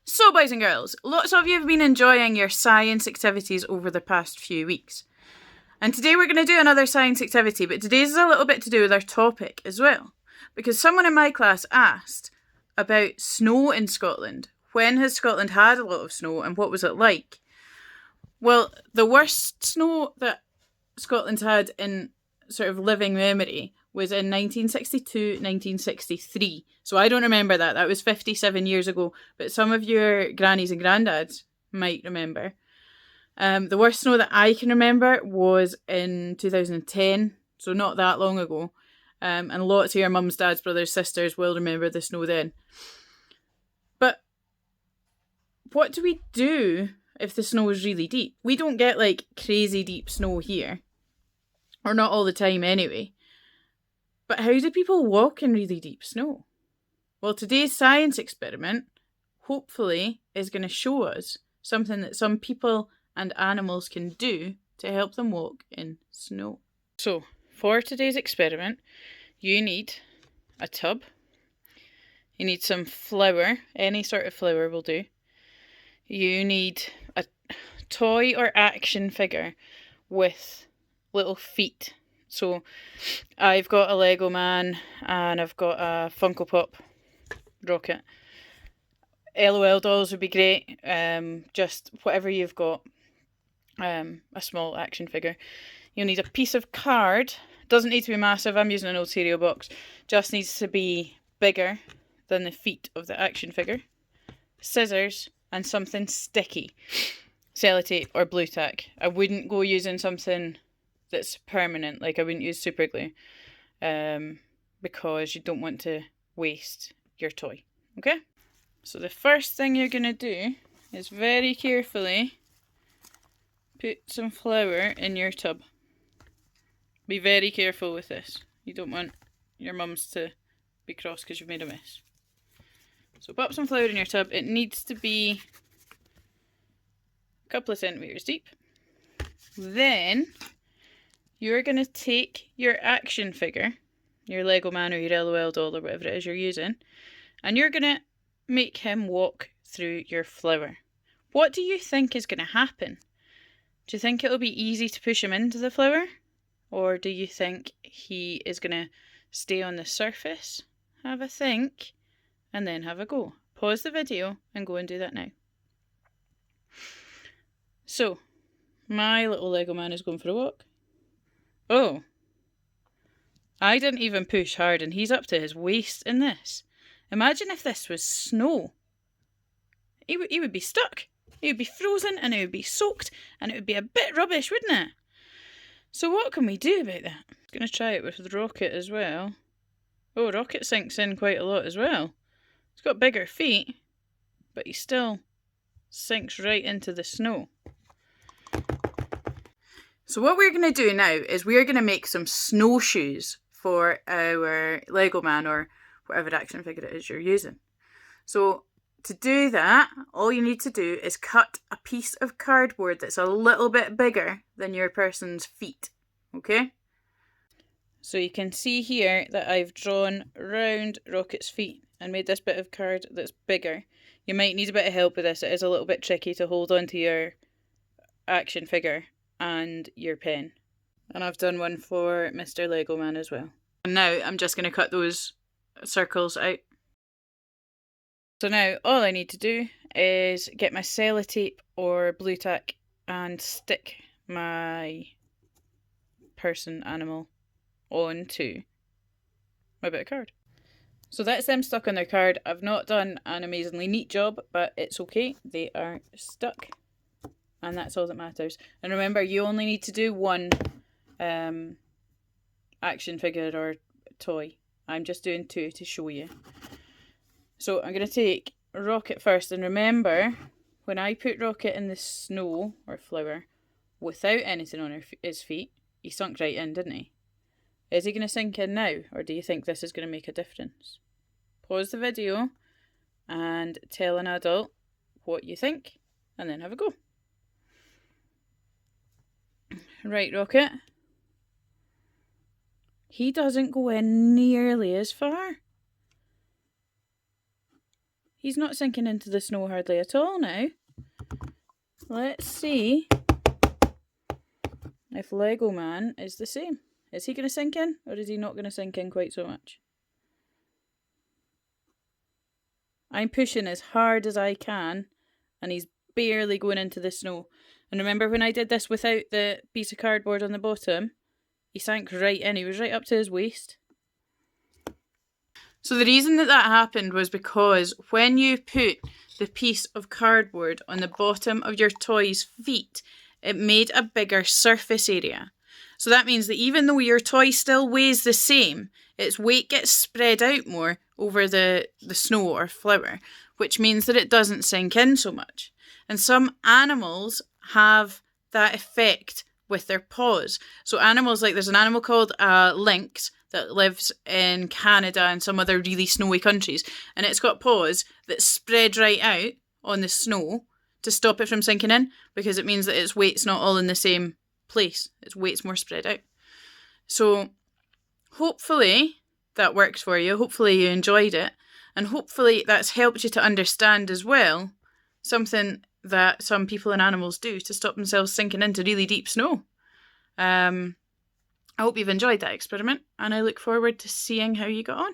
So, boys and girls, lots of you have been enjoying your science activities over the past few weeks. And today we're going to do another science activity, but today's is a little bit to do with our topic as well. Because someone in my class asked about snow in Scotland. When has Scotland had a lot of snow and what was it like? Well, the worst snow that Scotland's had in sort of living memory was in 1962, 1963. So I don't remember that. That was 57 years ago. But some of your grannies and granddads might remember. The worst snow that I can remember was in 2010. So not that long ago. And lots of your mums, dads, brothers, sisters will remember the snow then. But what do we do if the snow is really deep? We don't get like crazy deep snow here. Or not all the time anyway. But how do people walk in really deep snow? Well, today's science experiment, hopefully, is going to show us something that some people and animals can do to help them walk in snow. So, for today's experiment, you need a tub. You need some flour. Any sort of flour will do. You need a toy or action figure with little feet. So I've got a Lego man and I've got a Funko Pop rocket. LOL dolls would be great. Just whatever you've got. A small action figure. You'll need a piece of card. Doesn't need to be massive. I'm using an old cereal box. Just needs to be bigger than the feet of the action figure. Scissors and something sticky. Sellotape or blue tack. I wouldn't go using something that's permanent, like I wouldn't use super glue, because you don't want to waste your toy. Okay? So the first thing you're going to do is very carefully put some flour in your tub. Be very careful with this. You don't want your mums to be cross because you've made a mess. So pop some flour in your tub. It needs to be a couple of centimetres deep. Then you're going to take your action figure, your Lego man or your LOL doll or whatever it is you're using, and you're going to make him walk through your flour. What do you think is going to happen? Do you think it'll be easy to push him into the flour? Or do you think he is going to stay on the surface? Have a think, and then have a go. Pause the video and go and do that now. So, my little Lego man is going for a walk. Oh, I didn't even push hard and he's up to his waist in this. Imagine if this was snow. He would be stuck. He would be frozen and it would be soaked and it would be a bit rubbish, wouldn't it? So what can we do about that? I'm going to try it with the rocket as well. Oh, rocket sinks in quite a lot as well. He's got bigger feet, but he still sinks right into the snow. So what we're going to do now is we're going to make some snowshoes for our Lego man or whatever action figure it is you're using. So to do that, all you need to do is cut a piece of cardboard that's a little bit bigger than your person's feet. Okay? So you can see here that I've drawn round Rocket's feet and made this bit of card that's bigger. You might need a bit of help with this. It is a little bit tricky to hold onto your action figure and your pen. And I've done one for Mr. Lego Man as well. And now I'm just going to cut those circles out. So now all I need to do is get my sellotape or blue tack and stick my person animal onto my bit of card. So that's them stuck on their card. I've not done an amazingly neat job, but it's okay. They are stuck. And that's all that matters. And remember, you only need to do one action figure or toy. I'm just doing two to show you. So I'm going to take Rocket first. And remember, when I put Rocket in the snow or flour without anything on his feet, he sunk right in, didn't he? Is he going to sink in now? Or do you think this is going to make a difference? Pause the video and tell an adult what you think. And then have a go. Right, Rocket. He doesn't go in nearly as far. He's not sinking into the snow hardly at all now. Let's see if Lego Man is the same. Is he going to sink in, or is he not going to sink in quite so much? I'm pushing as hard as I can, and he's barely going into the snow. And remember when I did this without the piece of cardboard on the bottom? He sank right in. He was right up to his waist. So the reason that happened was because when you put the piece of cardboard on the bottom of your toy's feet, it made a bigger surface area. So that means that even though your toy still weighs the same, its weight gets spread out more over the snow or flour, which means that it doesn't sink in so much. And some animals have that effect with their paws. So animals like, there's an animal called lynx that lives in Canada and some other really snowy countries, and it's got paws that spread right out on the snow to stop it from sinking in, because it means that its weight's not all in the same place. Its weight's more spread out. So hopefully that worked for you. Hopefully you enjoyed it, and hopefully that's helped you to understand as well something that some people and animals do to stop themselves sinking into really deep snow. I hope you've enjoyed that experiment, and I look forward to seeing how you got on.